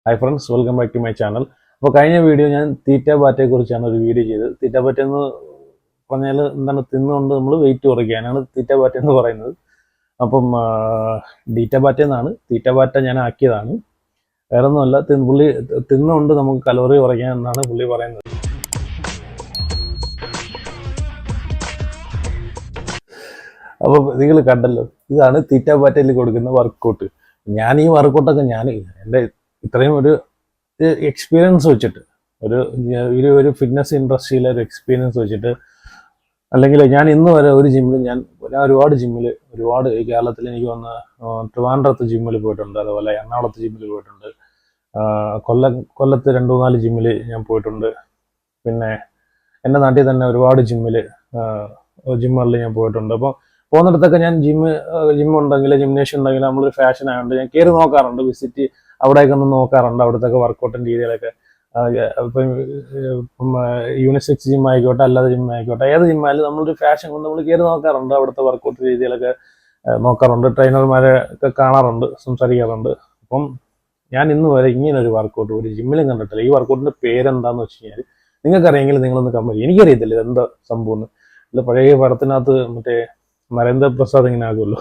Hi friends, welcome back to my channel. അപ്പോൾ കഴിഞ്ഞ video ഞാൻ തീറ്റ ബാറ്റയെക്കുറിച്ചാണ് ഒരു വീഡിയോ ചെയ്തത്. തീറ്റ ബാറ്റ എന്ന് പറഞ്ഞാൽ എന്താണ്, തിന്നുകൊണ്ട് നമ്മൾ വെയിറ്റ് കുറയ്ക്കാനാണ് തീറ്റ ബാറ്റ എന്ന് പറയുന്നത്. അപ്പം ഡീറ്റ ബാറ്റ എന്നാണ്, തീറ്റ ബാറ്റ ഞാൻ ആക്കിയതാണ്. വേറെ ഒന്നുമല്ല, പുള്ളി തിന്നുകൊണ്ട് നമുക്ക് കലോറി കുറയ്ക്കാൻ എന്നാണ് പുള്ളി പറയുന്നത്. അപ്പോൾ നിങ്ങൾ കണ്ടല്ലോ, ഇതാണ് തീറ്റ ബാറ്റയിൽ കൊടുക്കുന്ന വർക്കൗട്ട്. ഞാൻ ഈ വർക്കൗട്ടൊക്കെ എൻ്റെ ഇത്രയും ഒരു എക്സ്പീരിയൻസ് വെച്ചിട്ട് ഒരു ഫിറ്റ്നസ് ഇൻഡസ്ട്രിയിലെ ഒരു എക്സ്പീരിയൻസ് വെച്ചിട്ട്, അല്ലെങ്കിൽ ഞാൻ ഇന്ന് വരെ ഒരു ജിമ്മിൽ ഞാൻ ഒരുപാട് കേരളത്തിൽ എനിക്ക് വന്ന ട്രിവാൻഡ്രത്ത് ജിമ്മിൽ പോയിട്ടുണ്ട്, അതുപോലെ എറണാകുളത്ത് ജിമ്മിൽ പോയിട്ടുണ്ട്, കൊല്ലത്ത് 2-4 ജിമ്മിൽ ഞാൻ പോയിട്ടുണ്ട്. പിന്നെ എൻ്റെ നാട്ടിൽ തന്നെ ഒരുപാട് ജിമ്മുകളിൽ ഞാൻ പോയിട്ടുണ്ട്. അപ്പോൾ പോകുന്നിടത്തൊക്കെ ഞാൻ ജിമ്മുണ്ടെങ്കിൽ ജിംനേഷ്യം ഉണ്ടെങ്കിൽ നമ്മളൊരു ഫാഷൻ ആയതുകൊണ്ട് ഞാൻ കയറി നോക്കാറുണ്ട്, വിസിറ്റ് അവിടേക്ക് ഒന്ന് നോക്കാറുണ്ട്. അവിടുത്തെ വർക്കൗട്ടിൻ്റെ രീതിയിലൊക്കെ ഇപ്പം യൂണിസെക്സ് ജിം ആയിക്കോട്ടെ, അല്ലാതെ ജിം ആയിക്കോട്ടെ, ഏത് ജിമ്മായാലും നമ്മളൊരു ഫാഷൻ കൊണ്ട് നമ്മൾ കയറി നോക്കാറുണ്ട്. അവിടുത്തെ വർക്കൗട്ട് രീതിയിലൊക്കെ നോക്കാറുണ്ട്, ട്രെയിനർമാരെ ഒക്കെ കാണാറുണ്ട്, സംസാരിക്കാറുണ്ട്. അപ്പം ഞാൻ ഇന്ന് വരെ ഇങ്ങനെ ഒരു വർക്കൗട്ട് ഒരു ജിമ്മിലും കണ്ടിട്ടില്ല. ഈ വർക്കൗട്ടിൻ്റെ പേരെന്താണെന്ന് വെച്ച് കഴിഞ്ഞാൽ നിങ്ങൾക്കറിയെങ്കിൽ നിങ്ങളൊന്ന് കമ്പനി, എനിക്കറിയത്തില്ല ഇതെന്താ സംഭവം. അല്ല, പഴയ പടത്തിനകത്ത് മറ്റേ നരേന്ദ്രപ്രസാദ് ഇങ്ങനെ ആകുമല്ലോ,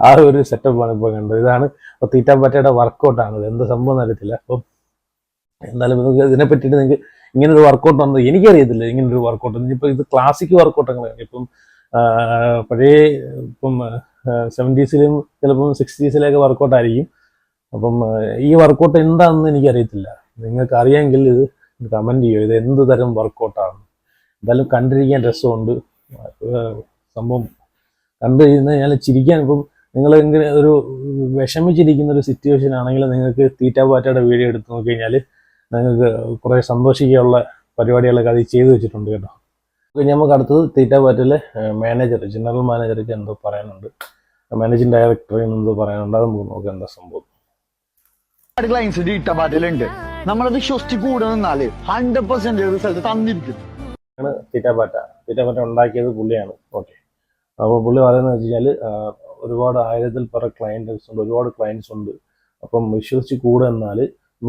ആ ഒരു സെറ്റപ്പാണ് ഇപ്പോൾ കണ്ടത്. ഇതാണ് തീറ്റ ബാറ്റയുടെ വർക്കൗട്ടാണ്. ഇത് എന്ത് സംഭവം എന്നറിയത്തില്ല. അപ്പം എന്തായാലും നിങ്ങൾക്ക് ഇതിനെ പറ്റിയിട്ട് നിങ്ങൾക്ക് ഇങ്ങനൊരു വർക്കൗട്ട് ഉണ്ട്, എനിക്കറിയത്തില്ല ഇങ്ങനൊരു വർക്കൗട്ട്. ഇനിയിപ്പോൾ ഇത് ക്ലാസിക് വർക്കൗട്ടൊക്കെ ഇപ്പം ഇപ്പം 70s ചിലപ്പം 60s വർക്കൗട്ടായിരിക്കും. അപ്പം ഈ വർക്കൗട്ട് എന്താണെന്ന് എനിക്കറിയത്തില്ല. നിങ്ങൾക്ക് അറിയാമെങ്കിൽ ഇത് കമൻറ്റ് ചെയ്യുമോ, ഇത് എന്ത് തരം വർക്കൗട്ടാണ്. എന്തായാലും കണ്ടിരിക്കാൻ രസമുണ്ട് സംഭവം. കണ്ടു കഴിഞ്ഞാൽ ചിരിക്കാൻ, ഇപ്പം നിങ്ങൾ ഇങ്ങനെ ഒരു വിഷമിച്ചിരിക്കുന്ന ഒരു സിറ്റുവേഷൻ ആണെങ്കിൽ നിങ്ങൾക്ക് തീറ്റ ബാറ്റയുടെ വീഡിയോ എടുത്ത് നോക്കി കഴിഞ്ഞാൽ നിങ്ങൾക്ക് കുറേ സന്തോഷിക്കാനുള്ള പരിപാടികളൊക്കെ അത് ചെയ്തു വെച്ചിട്ടുണ്ട് കേട്ടോ. ഇനി നമുക്ക് അടുത്തത് തീറ്റ ബാറ്റയിലെ മാനേജർ, ജനറൽ മാനേജർക്ക് എന്തോ പറയാനുണ്ട്, മാനേജിംഗ് ഡയറക്ടറിൽ എന്തോ പറയാനുണ്ട്. അത് നമുക്ക് നോക്കാം എന്താ സംഭവം. ക്ലയൻസ് തീറ്റ ബാറ്റയിലുണ്ട്, നമ്മളത് വിശ്വസിച്ച് കൂടെ നിന്നാല് 100% റിസൾട്ട് തന്നിരിക്കും. തീറ്റ ബാറ്റ ഉണ്ടാക്കിയത് പുള്ളിയാണ്. ഓക്കെ, അപ്പോൾ പുള്ളി പറയുന്നത് വെച്ച് കഴിഞ്ഞാൽ ഒരുപാട് 1000-ൽ പരം ഒരുപാട് ക്ലയൻസ് ഉണ്ട്. അപ്പം വിശ്വസിച്ച് കൂടെ എന്നാൽ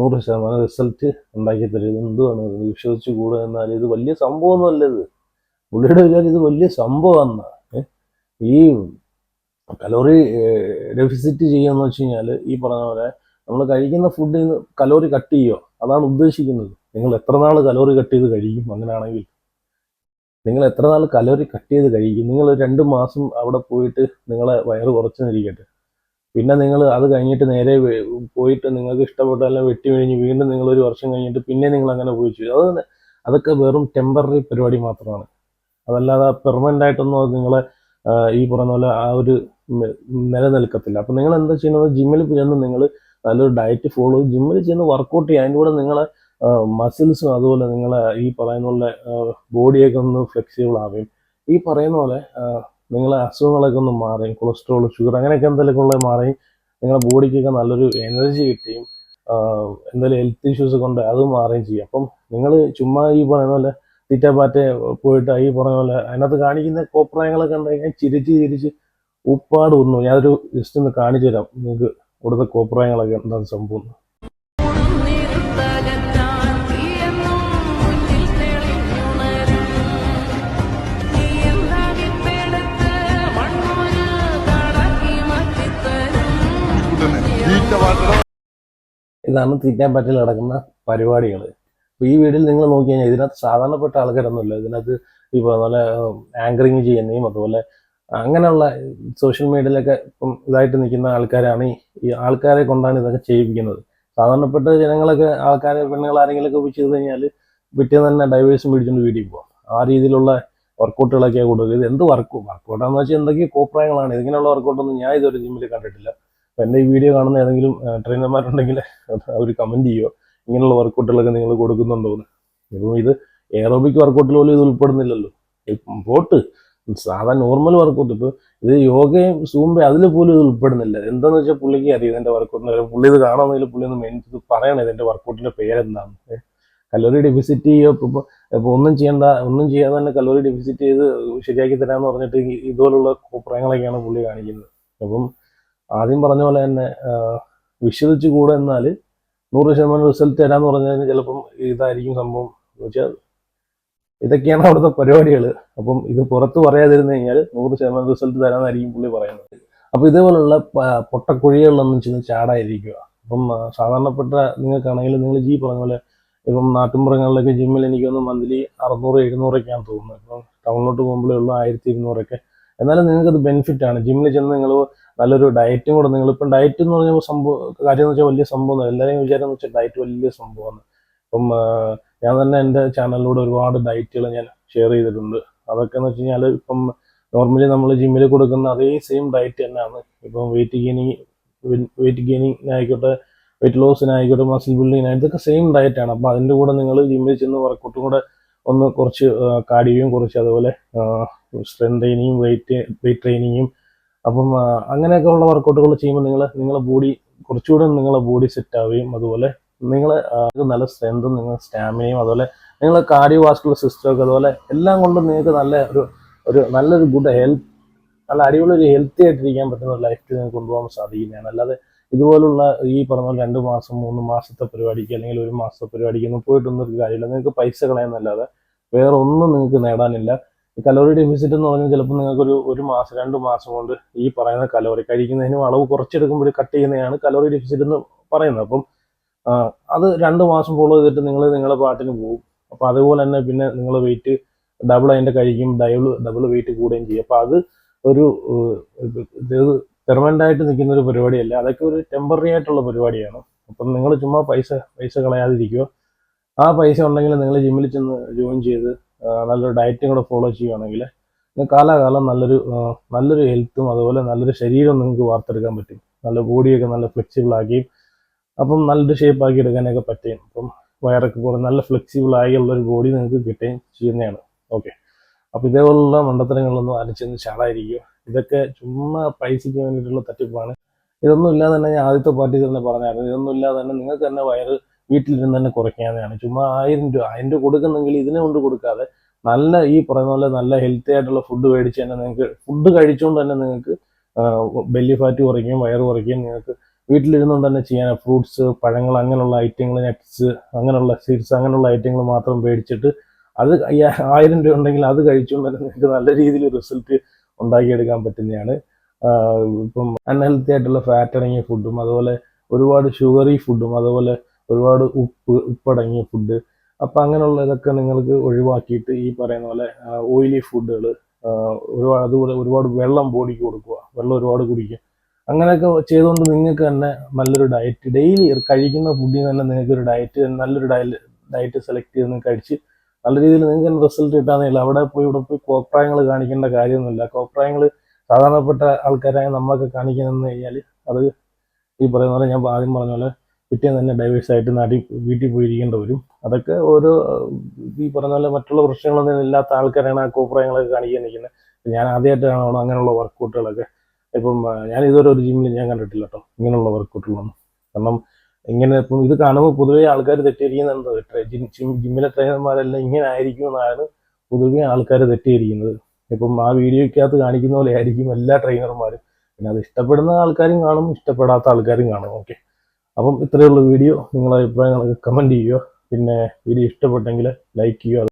100% റിസൾട്ട് ഉണ്ടാക്കി തരും. എന്തുവാണ് വിശ്വസിച്ച് കൂടെ എന്നാൽ ഇത് വലിയ സംഭവമൊന്നുമല്ല. ഇത് പുള്ളിയുടെ വിചാരം ഇത് വലിയ സംഭവമാണ്. ഈ കലോറി ഡെഫിസിറ്റ് ചെയ്യുകയെന്ന് വെച്ച് കഴിഞ്ഞാൽ ഈ പറഞ്ഞ പോലെ നമ്മൾ കഴിക്കുന്ന ഫുഡിൽ നിന്ന് കലോറി കട്ട് ചെയ്യുക, അതാണ് ഉദ്ദേശിക്കുന്നത്. നിങ്ങൾ എത്ര നാൾ കലോറി കട്ട് ചെയ്ത് കഴിയും? അങ്ങനെയാണെങ്കിൽ നിങ്ങൾ എത്ര നാൾ കലോറി കട്ട് ചെയ്ത് കഴിക്കും? നിങ്ങൾ 2 മാസം അവിടെ പോയിട്ട് നിങ്ങളെ വയറ് കുറച്ചെന്നിരിക്കട്ടെ, പിന്നെ നിങ്ങൾ അത് കഴിഞ്ഞിട്ട് നേരെ പോയിട്ട് നിങ്ങൾക്ക് ഇഷ്ടപ്പെട്ടെല്ലാം വെട്ടി കഴിഞ്ഞ് വീണ്ടും നിങ്ങൾ 1 വർഷം കഴിഞ്ഞിട്ട് പിന്നെ നിങ്ങൾ അങ്ങനെ പോയി ചെയ്യും. അതൊക്കെ വെറും ടെമ്പററി പരിപാടി മാത്രമാണ്. അതല്ലാതെ പെർമനൻ്റ് ആയിട്ടൊന്നും നിങ്ങളെ ഈ പറയുന്ന പോലെ ആ ഒരു നിലനിൽക്കത്തില്ല. അപ്പം നിങ്ങൾ എന്താ ചെയ്യുന്നത്, ജിമ്മിൽ ചെന്ന് നിങ്ങൾ നല്ലൊരു ഡയറ്റ് ഫോളോ, ജിമ്മിൽ ചെന്ന് വർക്കൗട്ട് ചെയ്യുക. അതിൻ്റെ കൂടെ നിങ്ങളെ മസിൽസും അതുപോലെ നിങ്ങളെ ഈ പറയുന്ന പോലെ ബോഡിയൊക്കെ ഒന്ന് ഫ്ലെക്സിബിൾ ആവുകയും, ഈ പറയുന്ന പോലെ നിങ്ങളെ അസുഖങ്ങളൊക്കെ ഒന്ന് മാറുകയും, കൊളസ്ട്രോൾ, ഷുഗർ അങ്ങനെയൊക്കെ എന്തെങ്കിലുമൊക്കെ ഉള്ളത് മാറുകയും, നിങ്ങളുടെ ബോഡിക്കൊക്കെ നല്ലൊരു എനർജി കിട്ടുകയും, എന്തെങ്കിലും ഹെൽത്ത് ഇഷ്യൂസ് കൊണ്ട് അത് മാറുകയും ചെയ്യും. അപ്പം നിങ്ങൾ ചുമ്മാ ഈ പറയുന്ന പോലെ തീറ്റ ബാറ്റ പോയിട്ട് ഈ പറഞ്ഞ പോലെ അതിനകത്ത് കാണിക്കുന്ന കോപ്രായങ്ങളൊക്കെ ഉണ്ടെങ്കിൽ ചിരിച്ച് ഉപ്പാട് ഒന്നു. ഞാനൊരു ജസ്റ്റ് ഒന്ന് കാണിച്ചു തരാം നിങ്ങൾക്ക് ഇവിടുത്തെ കോപ്രായങ്ങളൊക്കെ എന്താണ് സംഭവം. ഇതാണ് തീറ്റ ബാറ്റയിൽ നടക്കുന്ന പരിപാടികൾ. അപ്പോൾ ഈ വീഡിയോയിൽ നിങ്ങൾ നോക്കി കഴിഞ്ഞാൽ ഇതിനകത്ത് സാധാരണപ്പെട്ട ആൾക്കാരൊന്നുമില്ല. ഇതിനകത്ത് ഈ പറഞ്ഞ പോലെ ആങ്കറിങ് ചെയ്യുന്നതും അതുപോലെ അങ്ങനെയുള്ള സോഷ്യൽ മീഡിയയിലൊക്കെ ഇപ്പം ഇതായിട്ട് നിൽക്കുന്ന ആൾക്കാരാണ്. ഈ ആൾക്കാരെ കൊണ്ടാണ് ഇതൊക്കെ ചെയ്യിപ്പിക്കുന്നത്. സാധാരണപ്പെട്ട ജനങ്ങളൊക്കെ പെണ്ണുങ്ങൾ ആരെങ്കിലുമൊക്കെ പോയി ചെയ്ത് കഴിഞ്ഞാൽ പിറ്റേന്ന് തന്നെ ഡൈവേഴ്സും പിടിച്ചുകൊണ്ട് വീട്ടിൽ പോകും. ആ രീതിയിലുള്ള വർക്കൗട്ടുകളൊക്കെയാണ് കൊടുക്കുക. ഇത് എന്ത് വർക്കൗട്ടാണെന്ന് വെച്ചാൽ എന്തൊക്കെയോ കോപ്രായങ്ങളാണ്. ഇങ്ങനെയുള്ള വർക്കൗട്ടൊന്നും ഞാൻ ഇതൊരു ജിമ്മിൽ കണ്ടിട്ടില്ല. അപ്പോൾ എൻ്റെ ഈ വീഡിയോ കാണുന്ന ഏതെങ്കിലും ട്രെയിനർമാരുണ്ടെങ്കിൽ അവർ കമൻറ്റ് ചെയ്യുമോ, ഇങ്ങനെയുള്ള വർക്കൗട്ടുകളൊക്കെ നിങ്ങൾ കൊടുക്കുന്നുണ്ടോയെന്ന്. ഇപ്പം ഇത് എയറോബിക് വർക്കൗട്ടിൽ പോലും ഇത് ഉൾപ്പെടുന്നില്ലല്ലോ. പോട്ട് സാധാരണ നോർമൽ വർക്കൗട്ട്, ഇപ്പോൾ ഇത് യോഗയും സൂംബ അതിൽ പോലും ഇത് ഉൾപ്പെടുന്നില്ല. എന്താണെന്ന് വെച്ചാൽ പുള്ളിക്ക് അറിയാം ഇതിൻ്റെ വർക്കൗട്ടിന്. പുള്ളി ഇത് കാണുമെങ്കിൽ പുള്ളി ഒന്ന് ഇത് പറയണം ഇതിൻ്റെ വർക്കൗട്ടിൻ്റെ പേരെന്താണ്. കലോറി ഡെഫിസിറ്റ് ചെയ്യുക, ഇപ്പോൾ ഒന്നും ചെയ്യാതെ തന്നെ കലോറി ഡെഫിസിറ്റ് ചെയ്ത് ശരിയാക്കി തരാമെന്ന് പറഞ്ഞിട്ട് ഇതുപോലുള്ള കോപ്രായങ്ങളൊക്കെയാണ് പുള്ളി കാണിക്കുന്നത്. അപ്പം ആദ്യം പറഞ്ഞ പോലെ തന്നെ വിശ്വസിച്ച് കൂടെ എന്നാൽ 100% റിസൾട്ട് തരാന്ന് പറഞ്ഞാൽ ചിലപ്പം ഇതായിരിക്കും സംഭവം എന്ന് വെച്ചാൽ ഇതൊക്കെയാണ് അവിടുത്തെ പരിപാടികൾ. അപ്പം ഇത് പുറത്ത് പറയാതിരുന്നു കഴിഞ്ഞാൽ 100% റിസൾട്ട് തരാമെന്നായിരിക്കും പുള്ളി പറയുന്നത്. അപ്പോൾ ഇതേപോലുള്ള പൊട്ടക്കുഴികളിലൊന്നും ചെന്ന് ചാടാതിരിക്കുക. അപ്പം സാധാരണപ്പെട്ട നിങ്ങൾക്കാണെങ്കിൽ നിങ്ങൾ പറഞ്ഞ പോലെ ഇപ്പം നാട്ടിൻപുറങ്ങളിലൊക്കെ ജിമ്മിൽ എനിക്കൊന്ന് മന്ത്ലി 600-700 തോന്നുന്നത്. ഇപ്പം ടൗണിലോട്ട് പോകുമ്പോഴേ ഉള്ളൂ 1200. എന്നാലും നിങ്ങൾക്കത് ബെനിഫിറ്റ് ആണ്. ജിമ്മിൽ ചെന്ന് നിങ്ങൾ നല്ലൊരു ഡയറ്റും കൂടെ നിങ്ങളിപ്പം ഡയറ്റ് എന്ന് പറഞ്ഞാൽ സംഭവം കാര്യം എന്ന് വെച്ചാൽ വലിയ സംഭവമൊന്നും എല്ലാവരെയും വിചാരം എന്ന് വെച്ചാൽ ഡയറ്റ് വലിയ സംഭവമാണ്. അപ്പം ഞാൻ തന്നെ എൻ്റെ ചാനലിലൂടെ ഒരുപാട് ഡയറ്റുകൾ ഞാൻ ഷെയർ ചെയ്തിട്ടുണ്ട്. അതൊക്കെ എന്ന് വെച്ച് കഴിഞ്ഞാൽ ഇപ്പം നോർമലി നമ്മൾ ജിമ്മിൽ കൊടുക്കുന്ന അതേ സെയിം ഡയറ്റ് തന്നെയാണ്. ഇപ്പം വെയിറ്റ് ഗെയിനിങ് ആയിക്കോട്ടെ, വെയിറ്റ് ലോസിനായിക്കോട്ടെ, മസിൽ ബിൽഡിങ്ങിനായി ഇതൊക്കെ സെയിം ഡയറ്റാണ്. അപ്പം അതിൻ്റെ കൂടെ നിങ്ങൾ ജിമ്മിൽ ചെന്ന് വർക്കൗട്ടും കൂടെ ഒന്ന് കുറച്ച് കാർഡിയോയും കുറച്ച് അതുപോലെ സ്ട്രെങ്ത് ട്രെയിനിങ്ങും വെയിറ്റ് ട്രെയിനിങ്ങും അപ്പം അങ്ങനെയൊക്കെ ഉള്ള വർക്കൗട്ടുകൾ ചെയ്യുമ്പോൾ നിങ്ങളെ ബോഡി കുറച്ചുകൂടെ നിങ്ങളെ ബോഡി സെറ്റ് ആവുകയും അതുപോലെ നിങ്ങളെ നല്ല സ്ട്രെങ്തും നിങ്ങൾ സ്റ്റാമിനയും അതുപോലെ നിങ്ങളെ കാർഡിയോ വാസ്കുലർ സിസ്റ്റമൊക്കെ അതുപോലെ എല്ലാം കൊണ്ടും നിങ്ങൾക്ക് നല്ലൊരു ഗുഡ് ഹെൽത്ത്, നല്ല അടിപൊളി ഒരു ഹെൽത്തി ആയിട്ടിരിക്കാൻ പറ്റുന്ന ഒരു ലൈഫ് സ്റ്റൈൽ നിങ്ങൾക്ക് കൊണ്ടുപോകാൻ സാധിക്കുന്നതാണ്. അല്ലാതെ ഇതുപോലുള്ള ഈ പറഞ്ഞ 2 മാസം 3 മാസത്തെ പരിപാടിക്ക് അല്ലെങ്കിൽ 1 മാസത്തെ പരിപാടിക്ക് ഒന്നും പോയിട്ടൊന്നും ഒരു കാര്യമില്ല. നിങ്ങൾക്ക് പൈസ കളയുന്നല്ലാതെ വേറെ ഒന്നും നിങ്ങൾക്ക് നേടാനില്ല. ഈ കലോറി ഡെഫിസിറ്റ് എന്ന് പറഞ്ഞാൽ ചിലപ്പോൾ നിങ്ങൾക്ക് ഒരു മാസം 2 മാസം കൊണ്ട് ഈ പറയുന്ന കലോറി കഴിക്കുന്നതിനും അളവ് കുറച്ചെടുക്കുമ്പോൾ കട്ട് ചെയ്യുന്നതാണ് കലോറി ഡെഫിസിറ്റ് എന്ന് പറയുന്നത്. അപ്പം അത് 2 മാസം ഫോളോ ചെയ്തിട്ട് നിങ്ങളുടെ പാട്ടിന് പോകും. അപ്പം അതുപോലെ തന്നെ പിന്നെ നിങ്ങൾ വെയിറ്റ് ഡബിൾ അതിൻ്റെ കഴിക്കും, ഡബിൾ വെയിറ്റ് കൂടുകയും ചെയ്യും. അപ്പം അത് ഒരു പെർമനൻ്റ് ആയിട്ട് നിൽക്കുന്ന ഒരു പരിപാടിയല്ല, അതൊക്കെ ഒരു ടെമ്പററി ആയിട്ടുള്ള പരിപാടിയാണ്. അപ്പം നിങ്ങൾ ചുമ്മാ പൈസ കളയാതിരിക്കുക. ആ പൈസ ഉണ്ടെങ്കിൽ നിങ്ങൾ ജിമ്മിൽ ചെന്ന് ജോയിൻ ചെയ്ത് നല്ലൊരു ഡയറ്റും കൂടെ ഫോളോ ചെയ്യുകയാണെങ്കിൽ കാലാകാലം നല്ലൊരു ഹെൽത്തും അതുപോലെ നല്ലൊരു ശരീരം നിങ്ങൾക്ക് വാർത്തെടുക്കാൻ പറ്റും. നല്ല ബോഡിയൊക്കെ നല്ല ഫ്ലെക്സിബിൾ ആക്കിയും അപ്പം നല്ലൊരു ഷേപ്പ് ആക്കി എടുക്കാനൊക്കെ പറ്റും. അപ്പം വയറൊക്കെ കുറേ നല്ല ഫ്ലെക്സിബിൾ ആയിട്ടുള്ളൊരു ബോഡി നിങ്ങൾക്ക് കിട്ടുകയും ചെയ്യുന്നതാണ്. ഓക്കെ, അപ്പോൾ ഇതേപോലുള്ള മണ്ടത്തരങ്ങളൊന്നും അരച്ചെന്ന് ചാടാതിരിക്കുക. ഇതൊക്കെ ചുമ്മാ പൈസയ്ക്ക് വേണ്ടിയിട്ടുള്ള തട്ടിപ്പാണ്. ഇതൊന്നും ഇല്ലാതെ തന്നെ ഞാൻ ആദ്യത്തെ പാർട്ടിയിൽ തന്നെ പറഞ്ഞായിരുന്നു, ഇതൊന്നും ഇല്ലാതെ തന്നെ നിങ്ങൾക്ക് തന്നെ വയറ് വീട്ടിലിരുന്ന് തന്നെ കുറയ്ക്കാവുന്നതാണ്. ചുമ്മാ 1000 രൂപ കൊടുക്കുന്നെങ്കിൽ ഇതിനെ കൊണ്ട് കൊടുക്കാതെ നല്ല ഈ പറയുന്ന പോലെ നല്ല ഹെൽത്തി ആയിട്ടുള്ള ഫുഡ് മേടിച്ച് തന്നെ നിങ്ങൾക്ക് ഫുഡ് കഴിച്ചുകൊണ്ട് തന്നെ നിങ്ങൾക്ക് ബെല്ലി ഫാറ്റ് കുറയ്ക്കുകയും വയറ് കുറയ്ക്കുകയും നിങ്ങൾക്ക് വീട്ടിലിരുന്നുകൊണ്ട് തന്നെ ചെയ്യാൻ ഫ്രൂട്ട്സ്, പഴങ്ങൾ, അങ്ങനെയുള്ള ഐറ്റങ്ങൾ, നട്ട്സ്, അങ്ങനെയുള്ള സീഡ്സ്, അങ്ങനെയുള്ള ഐറ്റങ്ങൾ മാത്രം മേടിച്ചിട്ട് അത് 1000 രൂപ ഉണ്ടെങ്കിൽ അത് കഴിച്ചുകൊണ്ട് തന്നെ നിങ്ങൾക്ക് നല്ല രീതിയിൽ റിസൾട്ട് ഉണ്ടാക്കിയെടുക്കാൻ പറ്റുന്നതാണ്. ഇപ്പം അൺഹെൽത്തി ആയിട്ടുള്ള ഫാറ്റ് അടങ്ങിയ ഫുഡും അതുപോലെ ഒരുപാട് ഷുഗറി ഫുഡും അതുപോലെ ഒരുപാട് ഉപ്പടങ്ങിയ ഫുഡ്, അപ്പം അങ്ങനെയുള്ള ഇതൊക്കെ നിങ്ങൾക്ക് ഒഴിവാക്കിയിട്ട് ഈ പറയുന്ന പോലെ ഓയിലി ഫുഡുകൾ അതുപോലെ ഒരുപാട് വെള്ളം ബോഡിക്ക് കൊടുക്കുക, വെള്ളം ഒരുപാട് കുടിക്കുക. അങ്ങനെയൊക്കെ ചെയ്തുകൊണ്ട് നിങ്ങൾക്ക് തന്നെ നല്ലൊരു ഡയറ്റ് ഡെയിലി കഴിക്കുന്ന ഫുഡിൽ തന്നെ നിങ്ങൾക്കൊരു നല്ലൊരു ഡയറ്റ് സെലക്ട് ചെയ്ത് കഴിച്ച് നല്ല രീതിയിൽ നിങ്ങൾക്ക് തന്നെ റിസൾട്ട് കിട്ടാന്നില്ല. ഇവിടെ പോയി കോപ്രായങ്ങൾ കാണിക്കേണ്ട കാര്യമൊന്നുമില്ല. കോപ്രായങ്ങൾ സാധാരണപ്പെട്ട ആൾക്കാരായ നമ്മളൊക്കെ കാണിക്കുന്നതെന്ന് കഴിഞ്ഞാൽ അത് ഈ പറയുന്ന പോലെ ഞാൻ ആദ്യം പറഞ്ഞ പോലെ പിറ്റേന്ന് തന്നെ ഡൈവേഴ്സായിട്ട് വീട്ടിൽ പോയിരിക്കേണ്ടി വരും. അതൊക്കെ ഓരോ ഈ പറഞ്ഞ പോലെ മറ്റുള്ള പ്രശ്നങ്ങളൊന്നും ഇല്ലാത്ത ആൾക്കാരാണ് ആ കോപ്രായങ്ങളൊക്കെ കാണിക്കാൻ നിൽക്കുന്നത്. ഞാൻ ആദ്യമായിട്ടാണോ അങ്ങനെയുള്ള വർക്കൗട്ടുകളൊക്കെ. ഇപ്പം ഞാൻ ഇതുവരെ ഒരു ജിമ്മിൽ ഞാൻ കണ്ടിട്ടില്ല കേട്ടോ ഇങ്ങനെയുള്ള വർക്കൗട്ടുകളൊന്നും. കാരണം ഇങ്ങനെ ഇപ്പം ഇത് കാണുമ്പോൾ പൊതുവേ ആൾക്കാർ തെറ്റിദ്ധരിക്കുന്നത് ജിമ്മിലെ ട്രെയിനർമാരെല്ലാം ഇങ്ങനെ ആയിരിക്കും എന്നാണ് പൊതുവേ ആൾക്കാർ തെറ്റിദ്ധരിക്കുന്നത്. ഇപ്പം ആ വീഡിയോയ്ക്കകത്ത് കാണിക്കുന്ന പോലെ ആയിരിക്കും എല്ലാ ട്രെയിനർമാരും. പിന്നെ അത് ഇഷ്ടപ്പെടുന്ന ആൾക്കാരും കാണും, ഇഷ്ടപ്പെടാത്ത ആൾക്കാരും കാണും. ഓക്കെ, അപ്പം ഇത്രയുള്ള വീഡിയോ. നിങ്ങളുടെ അഭിപ്രായങ്ങളൊക്കെ കമൻറ്റ് ചെയ്യുക. പിന്നെ വീഡിയോ ഇഷ്ടപ്പെട്ടെങ്കിൽ ലൈക്ക് ചെയ്യുക.